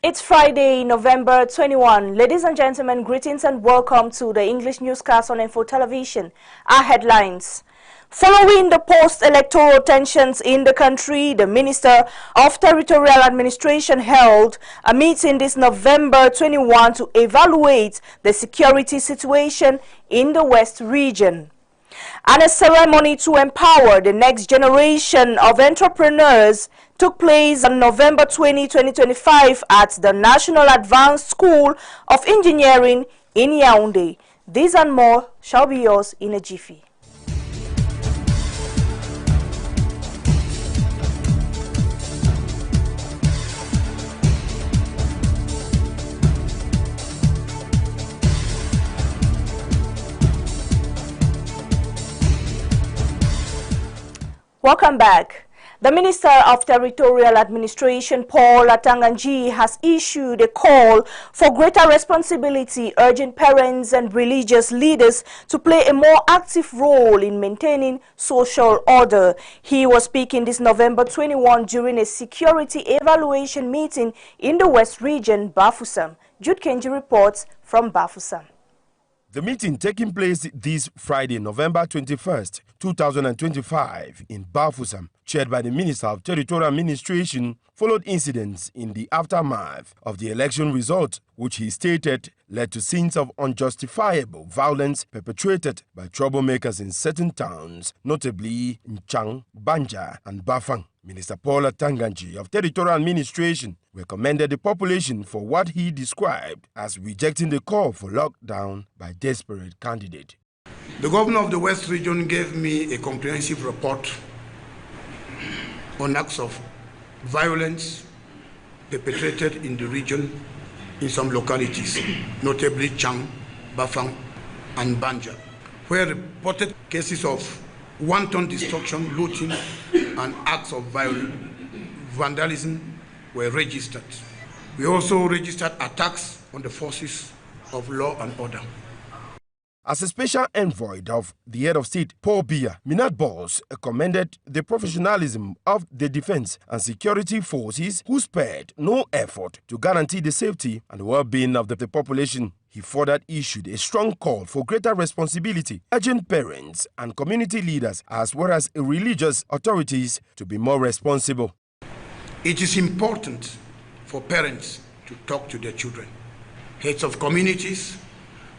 It's Friday, November 21. Ladies and gentlemen, greetings and welcome to the English newscast on Info Television. Our headlines. Following the post-electoral tensions in the country, the Minister of Territorial Administration held a meeting this November 21 to evaluate the security situation in the West region. And a ceremony to empower the next generation of entrepreneurs took place on November 20, 2025 at the National Advanced School of Engineering in Yaoundé. These and more shall be yours in a jiffy. Welcome back. The Minister of Territorial Administration, Paul Atanganji, has issued a call for greater responsibility, urging parents and religious leaders to play a more active role in maintaining social order. He was speaking this November 21 during a security evaluation meeting in the West Region, Bafoussam. Jude Kenji reports from Bafoussam. The meeting taking place this Friday, November 21st, 2025 in Bafoussam, chaired by the Minister of Territorial Administration, followed incidents in the aftermath of the election result, which he stated led to scenes of unjustifiable violence perpetrated by troublemakers in certain towns, notably Nchang, Banja and Bafang. Minister Paul Atanganji of Territorial Administration recommended the population for what he described as rejecting the call for lockdown by desperate candidate. The governor of the West Region gave me a comprehensive report on acts of violence perpetrated in the region in some localities, notably Chang, Bafang, and Banja, where reported cases of wanton destruction, looting, and acts of vandalism were registered. We also registered attacks on the forces of law and order. As a special envoy of the head of state, Paul Biya, Minat Boss commended the professionalism of the defense and security forces who spared no effort to guarantee the safety and well-being of the population. He further issued a strong call for greater responsibility, urging parents and community leaders as well as religious authorities to be more responsible. It is important for parents to talk to their children. Heads of communities,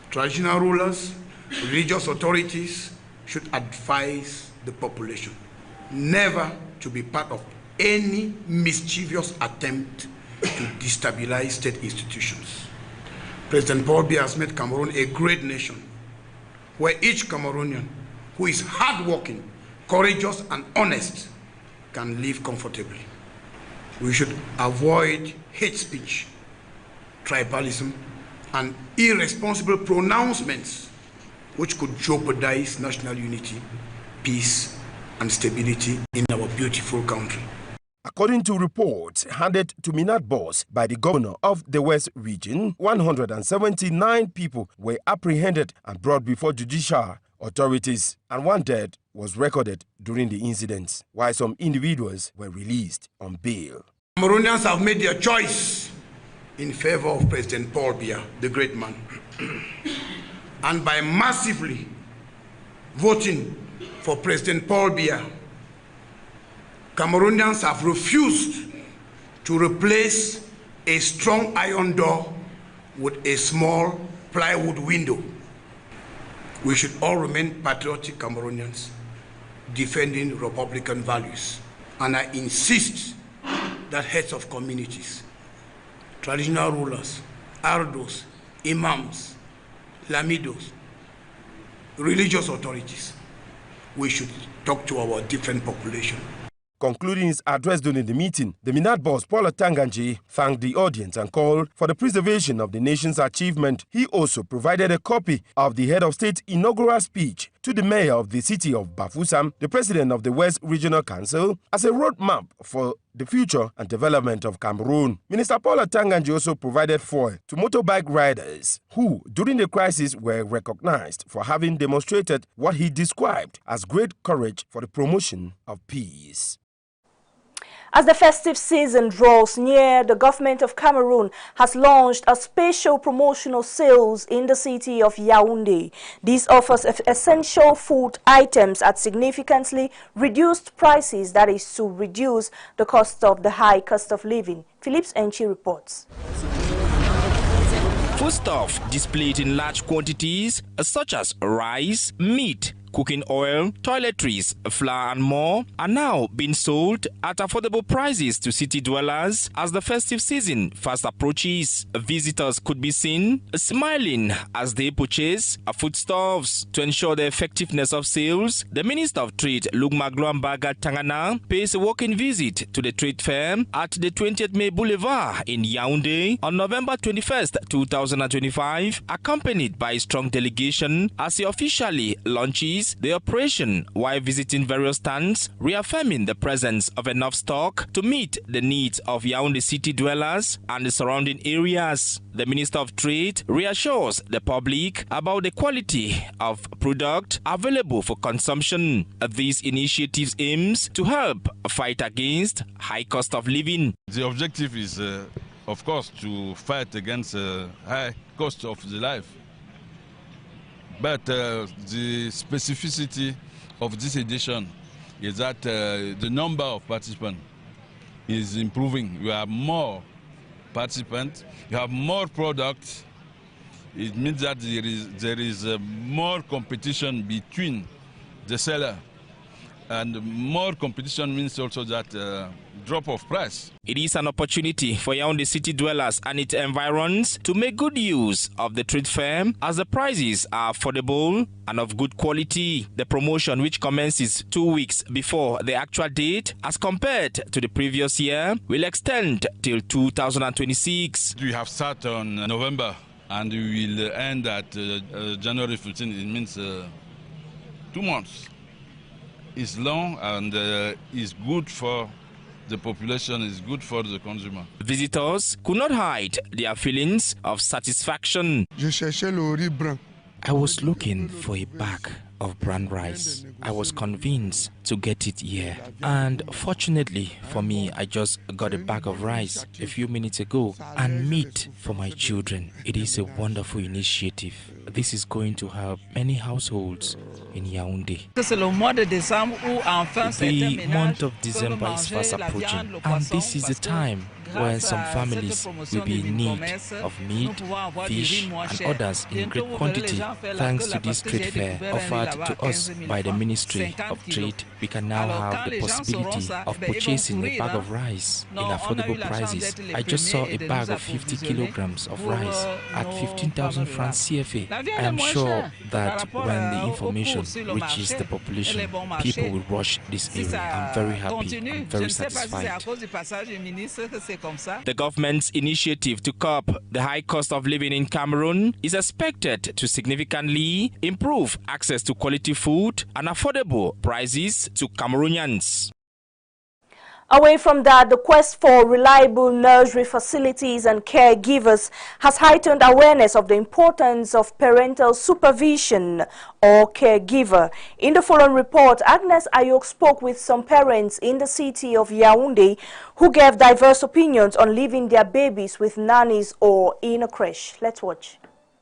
traditional rulers, religious authorities should advise the population never to be part of any mischievous attempt to destabilize state institutions. President Paul Biya has made Cameroon a great nation where each Cameroonian who is hardworking, courageous, and honest can live comfortably. We should avoid hate speech, tribalism, and irresponsible pronouncements which could jeopardize national unity, peace, and stability in our beautiful country. According to reports handed to Minat Boss by the governor of the West Region, 179 people were apprehended and brought before judicial authorities, and one death was recorded during the incidents, while some individuals were released on bail. Cameroonians have made their choice in favor of President Paul Biya, the great man. And by massively voting for President Paul Biya, Cameroonians have refused to replace a strong iron door with a small plywood window. We should all remain patriotic Cameroonians, defending Republican values. And I insist that heads of communities, traditional rulers, ardos, imams, lamidos, religious authorities, we should talk to our different population. Concluding his address during the meeting, the Minat boss, Paul Atanganji, thanked the audience and called for the preservation of the nation's achievement. He also provided a copy of the head of state inaugural speech to the mayor of the city of Bafoussam, the president of the West Regional Council, as a roadmap for the future and development of Cameroon. Minister Paul Atanganji also provided foil to motorbike riders who, during the crisis, were recognized for having demonstrated what he described as great courage for the promotion of peace. As the festive season draws near, the government of Cameroon has launched a special promotional sales in the city of Yaoundé. This offers essential food items at significantly reduced prices, that is to reduce the cost of the high cost of living. Phillips Enchi reports. Foodstuff displayed in large quantities such as rice, meat, cooking oil, toiletries, flour and more are now being sold at affordable prices to city dwellers as the festive season fast approaches. Visitors could be seen smiling as they purchase foodstuffs. To ensure the effectiveness of sales, the Minister of Trade, Lugmagloambaga Tangana, pays a walking visit to the trade fair at the 20th May Boulevard in Yaoundé on November 21st, 2025, accompanied by a strong delegation as he officially launches the operation while visiting various stands, reaffirming the presence of enough stock to meet the needs of Yaoundé city dwellers and the surrounding areas. The Minister of Trade reassures the public about the quality of product available for consumption. These initiatives aims to help fight against high cost of living. The objective is, of course, to fight against high cost of the life. But the specificity of this edition is that the number of participants is improving. You have more participants, you have more products. It means that there is more competition between the seller. And more competition means also that drop of price. It is an opportunity for Yaoundé city dwellers and its environs to make good use of the trade fair as the prices are affordable and of good quality. The promotion, which commences 2 weeks before the actual date as compared to the previous year, will extend till 2026. We have started on November and we will end at January 15. It means 2 months. It's long and is good for the population, is good for the consumer. Visitors could not hide their feelings of satisfaction. I was looking for a bag of brown rice. I was convinced to get it here. And fortunately for me, I just got a bag of rice a few minutes ago and meat for my children. It is a wonderful initiative. This is going to help many households in Yaoundé. The month of December is fast approaching, and this is the time where some families will be in need of meat, fish and others in great quantity. Thanks to this trade fair offered to us by the Ministry of Trade, we can now have the possibility of purchasing a bag of rice in affordable prices. I just saw a bag of 50 kilograms of rice at 15,000 francs CFA. I am sure that when the information reaches the population, people will rush this area. I'm very happy, I'm very satisfied. The government's initiative to curb the high cost of living in Cameroon is expected to significantly improve access to quality food and affordable prices to Cameroonians. Away from that, the quest for reliable nursery facilities and caregivers has heightened awareness of the importance of parental supervision or caregiver. In the following report, Agnes Ayok spoke with some parents in the city of Yaoundé who gave diverse opinions on leaving their babies with nannies or in a creche. Let's watch.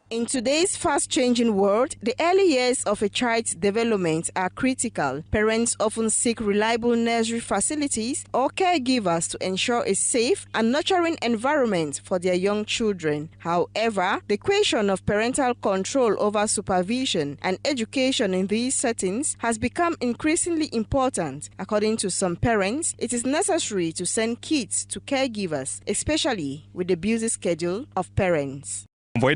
In today's fast-changing world, the early years of a child's development are critical. Parents often seek reliable nursery facilities or caregivers to ensure a safe and nurturing environment for their young children. However, the question of parental control over supervision and education in these settings has become increasingly important. According to some parents, it is necessary to send kids to caregivers, especially with the busy schedule of parents. To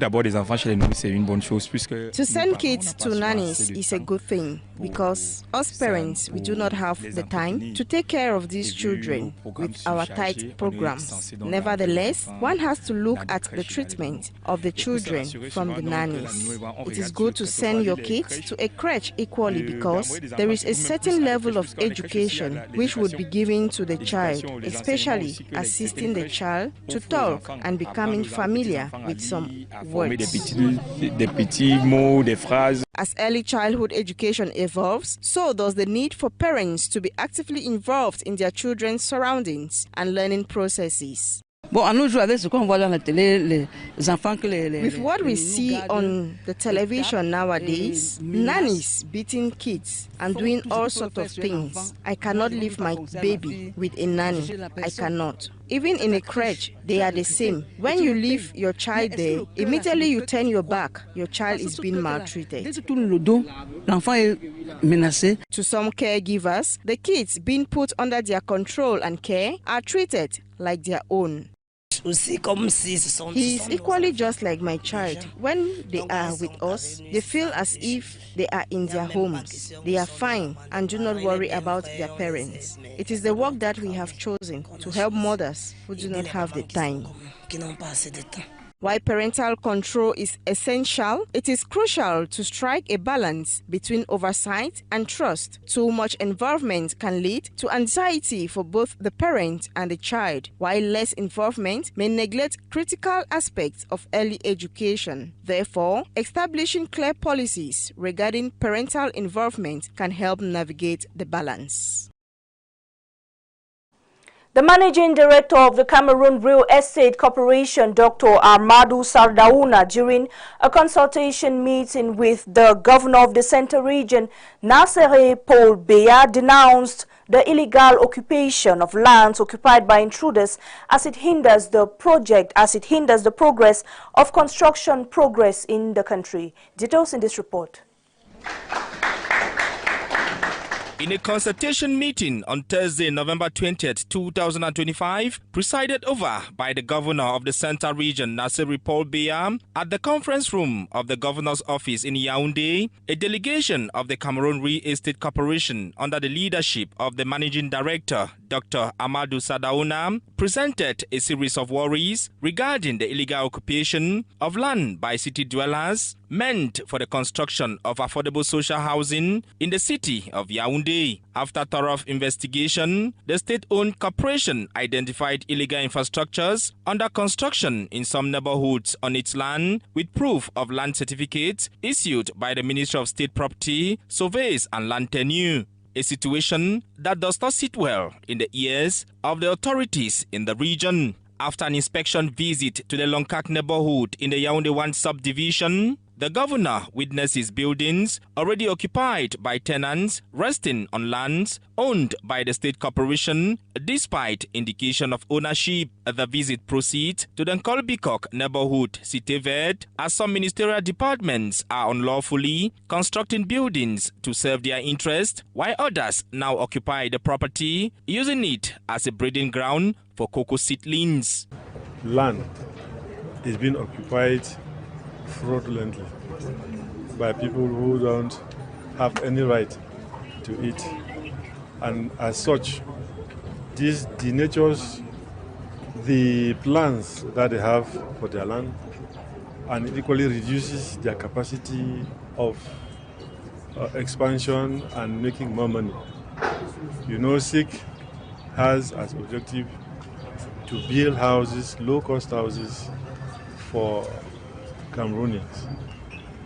send kids to nannies is a good thing because us parents, we do not have the time to take care of these children with our tight programs. Nevertheless, one has to look at the treatment of the children from the nannies. It is good to send your kids to a crèche equally because there is a certain level of education which would be given to the child, especially assisting the child to talk and becoming familiar with some words. Des petits mots, des phrases. As early childhood education evolves, evolves, so does the need for parents to be actively involved in their children's surroundings and learning processes. With what we see on the television nowadays, nannies beating kids and doing all sorts of things, I cannot leave my baby with a nanny. I cannot. Even in a crèche, they are the same. When you leave your child there, immediately you turn your back, your child is being maltreated. To some caregivers, the kids being put under their control and care are treated like their own. He is equally just like my child. When they are with us, they feel as if they are in their homes. They are fine and do not worry about their parents. It is the work that we have chosen to help mothers who do not have the time. While parental control is essential, it is crucial to strike a balance between oversight and trust. Too much involvement can lead to anxiety for both the parent and the child, while less involvement may neglect critical aspects of early education. Therefore, establishing clear policies regarding parental involvement can help navigate the balance. The Managing Director of the Cameroon Real Estate Corporation, Dr. Amadou Sardaouna, during a consultation meeting with the Governor of the Central Region, Nasere Paul Beya, denounced the illegal occupation of lands occupied by intruders as it hinders the progress of construction progress in the country. Details in this report. In a consultation meeting on Thursday, November 20th, 2025, presided over by the Governor of the Central Region, Nasere Paul Beya, at the conference room of the Governor's office in Yaoundé, a delegation of the Cameroon Real Estate Corporation under the leadership of the Managing Director, Dr. Amadou Sardaouna, presented a series of worries regarding the illegal occupation of land by city dwellers meant for the construction of affordable social housing in the city of Yaoundé. After thorough investigation, the state-owned corporation identified illegal infrastructures under construction in some neighborhoods on its land with proof of land certificates issued by the Ministry of State Property, Surveys and Land Tenure. A situation that does not sit well in the ears of the authorities in the region. After an inspection visit to the Lonkak neighborhood in the Yaoundé 1 subdivision, the governor witnesses buildings already occupied by tenants resting on lands owned by the state corporation despite indication of ownership. The visit proceeds to the Nkolbikok neighborhood, Cité Verde, as some ministerial departments are unlawfully constructing buildings to serve their interest, while others now occupy the property, using it as a breeding ground for cocoa seedlings. Land is being occupied fraudulently by people who don't have any right to it, and as such this denatures the plans that they have for their land, and it equally reduces their capacity of expansion and making more money. You know, SIC has as objective to build houses, low-cost houses for Cameroonians,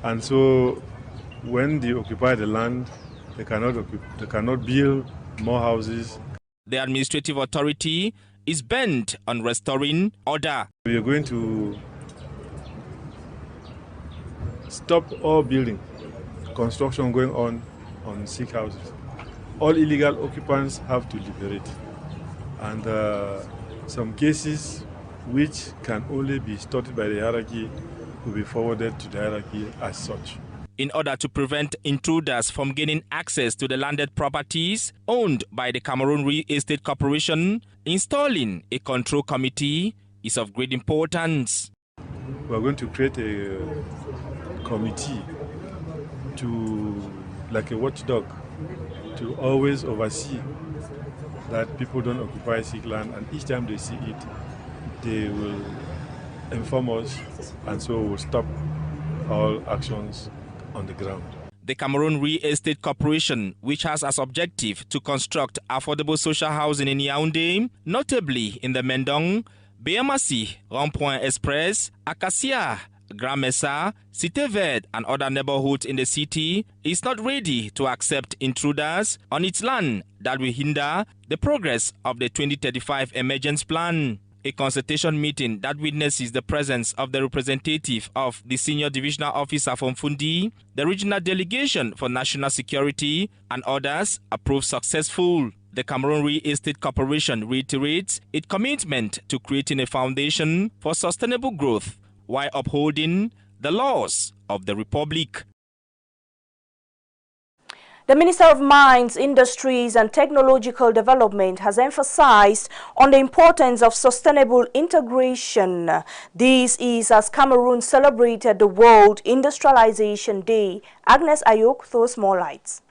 and so when they occupy the land, they cannot build more houses. The administrative authority is bent on restoring order. We are going to stop all building construction going on SIC houses. All illegal occupants have to liberate, and some cases which can only be started by the hierarchy will be forwarded to the hierarchy as such. In order to prevent intruders from gaining access to the landed properties owned by the Cameroon Real Estate Corporation, installing a control committee is of great importance. We are going to create a committee like a watchdog, to always oversee that people don't occupy SIC land, and each time they see it, they will inform us, and so we'll stop all actions on the ground. The Cameroon Real Estate Corporation, which has as objective to construct affordable social housing in Yaoundé, notably in the Mendong, Béamasi, Rond-Point Express, Acacia, Grand Mesa, Cité Verde and other neighborhoods in the city is not ready to accept intruders on its land that will hinder the progress of the 2035 emergence plan. A consultation meeting that witnesses the presence of the representative of the senior divisional officer from Fundi, the regional delegation for national security, and others proved successful. The Cameroon Real Estate Corporation reiterates its commitment to creating a foundation for sustainable growth while upholding the laws of the Republic. The Minister of Mines, Industries and Technological Development has emphasized on the importance of sustainable integration. This is as Cameroon celebrated the World Industrialization Day. Agnes Ayok throws more lights.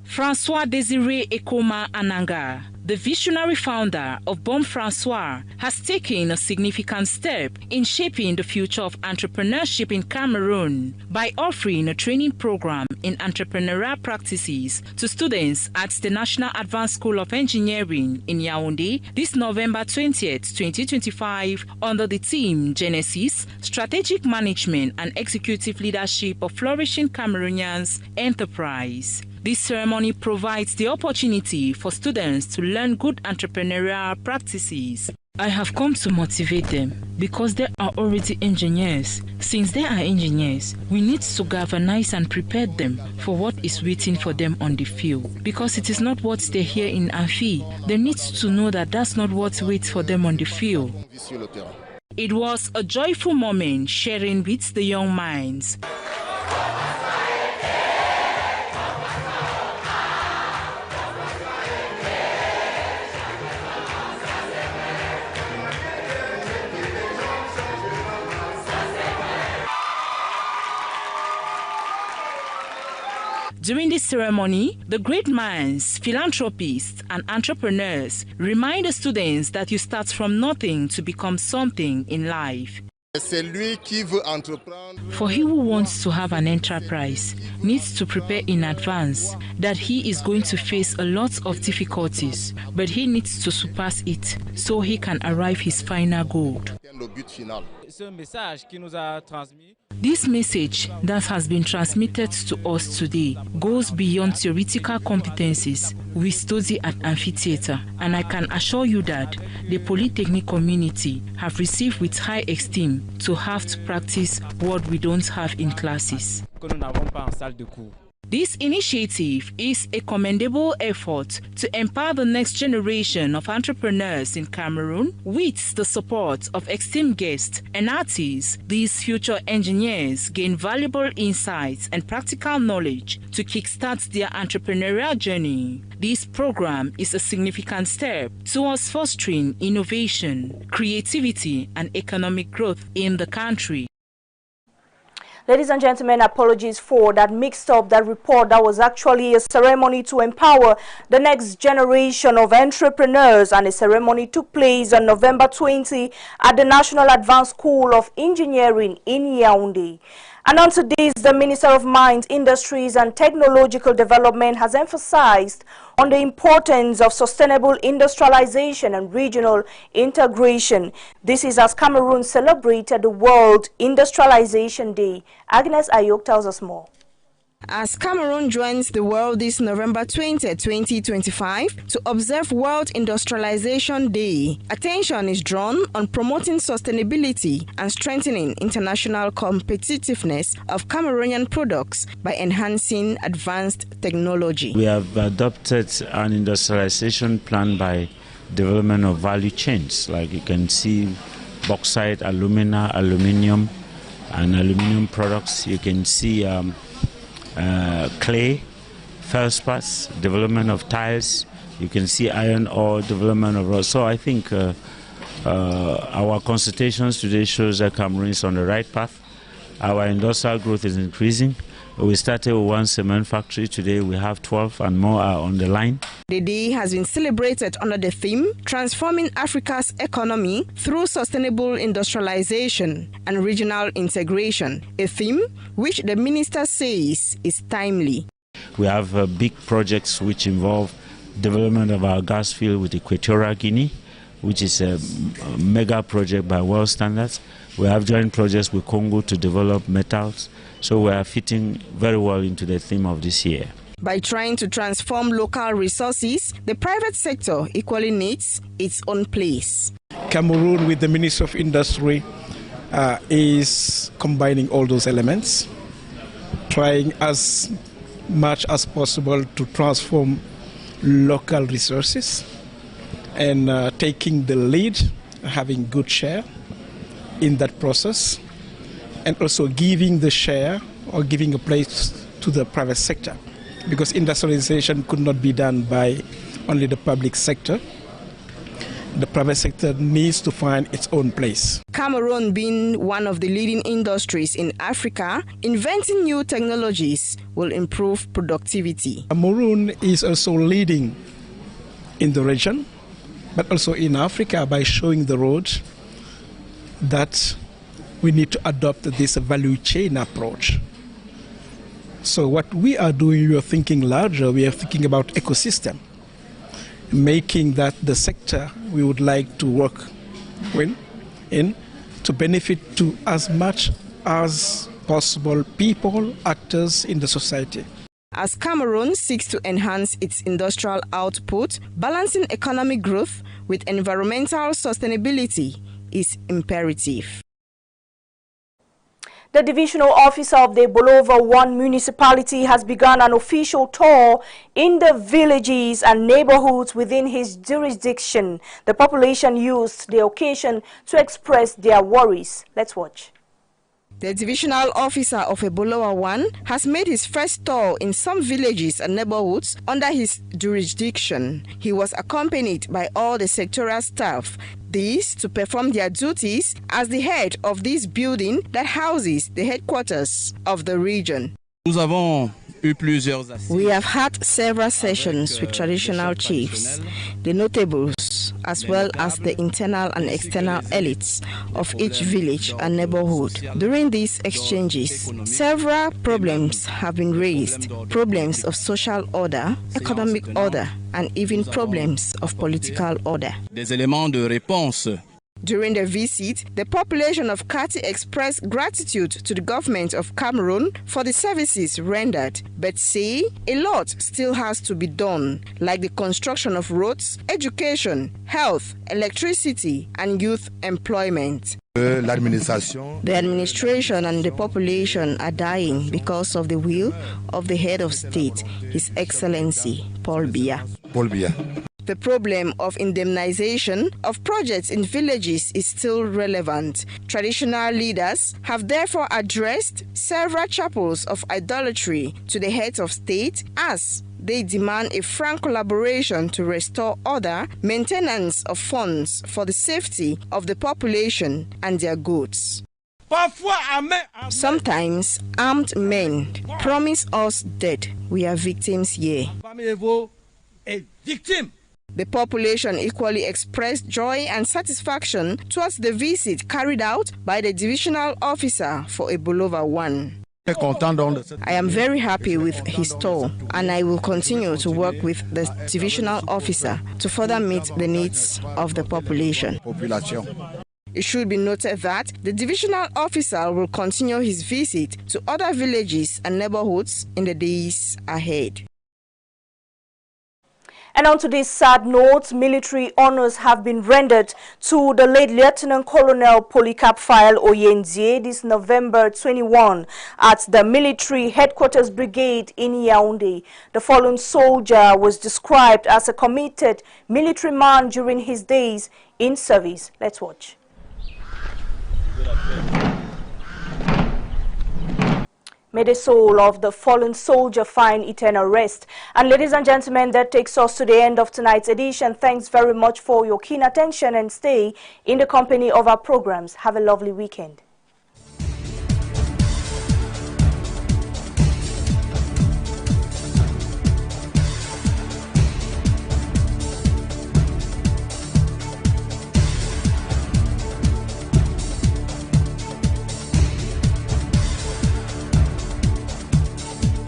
François Désiré Ekoma Ananga, the visionary founder of Bon François, has taken a significant step in shaping the future of entrepreneurship in Cameroon by offering a training program in entrepreneurial practices to students at the National Advanced School of Engineering in Yaoundé this November 20th, 2025 under the theme Genesis, Strategic Management and Executive Leadership of Flourishing Cameroonians Enterprise. This ceremony provides the opportunity for students to learn good entrepreneurial practices. I have come to motivate them because they are already engineers. Since they are engineers, we need to galvanize and prepare them for what is waiting for them on the field. Because it is not what they hear in Amphi. They need to know that that's not what waits for them on the field. It was a joyful moment sharing with the young minds. During this ceremony, the great minds, philanthropists, and entrepreneurs remind the students that you start from nothing to become something in life. For he who wants to have an enterprise needs to prepare in advance that he is going to face a lot of difficulties, but he needs to surpass it so he can arrive his final goal. This message that has been transmitted to us today goes beyond theoretical competencies we study at amphitheater, and I can assure you that the Polytechnic community have received with high esteem to have to practice what we don't have in classes. This initiative is a commendable effort to empower the next generation of entrepreneurs in Cameroon with the support of esteemed guests and artists. These future engineers gain valuable insights and practical knowledge to kickstart their entrepreneurial journey. This program is a significant step towards fostering innovation, creativity, and economic growth in the country. Ladies and gentlemen, apologies for that mixed up that report. That was actually a ceremony to empower the next generation of entrepreneurs, and the ceremony took place on November 20 at the National Advanced School of Engineering in Yaoundé. And on to this, the Minister of Mines, Industries and Technological Development has emphasized on the importance of sustainable industrialization and regional integration. This is as Cameroon celebrated the World Industrialization Day. Agnes Ayok tells us more. As Cameroon joins the world this November 20, 2025 to observe World Industrialization Day, attention is drawn on promoting sustainability and strengthening international competitiveness of Cameroonian products by enhancing advanced technology. We have adopted an industrialization plan by development of value chains. Like you can see bauxite, alumina, aluminium, and aluminium products. You can see clay, feldspats, development of tiles. You can see iron ore, development of road. So I think our consultations today shows that Cameroon is on the right path. Our industrial growth is increasing. We started with one cement factory. Today we have 12 and more are on the line. The day has been celebrated under the theme Transforming Africa's Economy Through Sustainable Industrialization and Regional Integration, a theme which the minister says is timely. We have big projects which involve development of our gas field with Equatorial Guinea, which is a mega project by world standards. We have joint projects with Congo to develop metals. So we are fitting very well into the theme of this year. By trying to transform local resources, the private sector equally needs its own place. Cameroun, with the Ministry of Industry, is combining all those elements, trying as much as possible to transform local resources and taking the lead, having good share in that process, and also giving the share or giving a place to the private sector, because industrialization could not be done by only the public sector. The private sector needs to find its own place. Cameroun, being one of the leading industries in Africa, inventing new technologies will improve productivity. Cameroun is also leading in the region, but also in Africa, by showing the road that we need to adopt this value chain approach. So what we are doing, we are thinking larger, we are thinking about ecosystem, making that the sector we would like to work in to benefit to as much as possible people, actors in the society. As Cameroun seeks to enhance its industrial output, balancing economic growth with environmental sustainability is imperative. The divisional officer of the Bolova 1 municipality has begun an official tour in the villages and neighborhoods within his jurisdiction. The population used the occasion to express their worries. Let's watch. The divisional officer of Bolova 1 has made his first tour in some villages and neighborhoods under his jurisdiction. He was accompanied by all the sectoral staff, these to perform their duties as the head of this building that houses the headquarters of the region. We have had several sessions with traditional chiefs, the notables, as well as the internal and external elites of each village and neighborhood. During these exchanges, several problems have been raised, problems of social order, economic order, and even problems of political order. During the visit, the population of Kati expressed gratitude to the government of Cameroun for the services rendered, but say a lot still has to be done, like the construction of roads, education, health, electricity, and youth employment. The administration and the population are dying because of the will of the head of state, His Excellency Paul Biya. The problem of indemnization of projects in villages is still relevant. Traditional leaders have therefore addressed several chapels of idolatry to the heads of state as they demand a frank collaboration to restore order, maintenance of funds for the safety of the population and their goods. Sometimes armed men promise us death. We are victims here. The population equally expressed joy and satisfaction towards the visit carried out by the divisional officer for Bolova 1. I am very happy with his tour, and I will continue to work with the divisional officer to further meet the needs of the population. It should be noted that the divisional officer will continue his visit to other villages and neighborhoods in the days ahead. And on to this sad note, military honors have been rendered to the late Lieutenant Colonel Polycarp File Oyenzie this November 21 at the military headquarters brigade in Yaoundé. The fallen soldier was described as a committed military man during his days in service. Let's watch. May the soul of the fallen soldier find eternal rest. And ladies and gentlemen, that takes us to the end of tonight's edition. Thanks very much for your keen attention and stay in the company of our programs. Have a lovely weekend.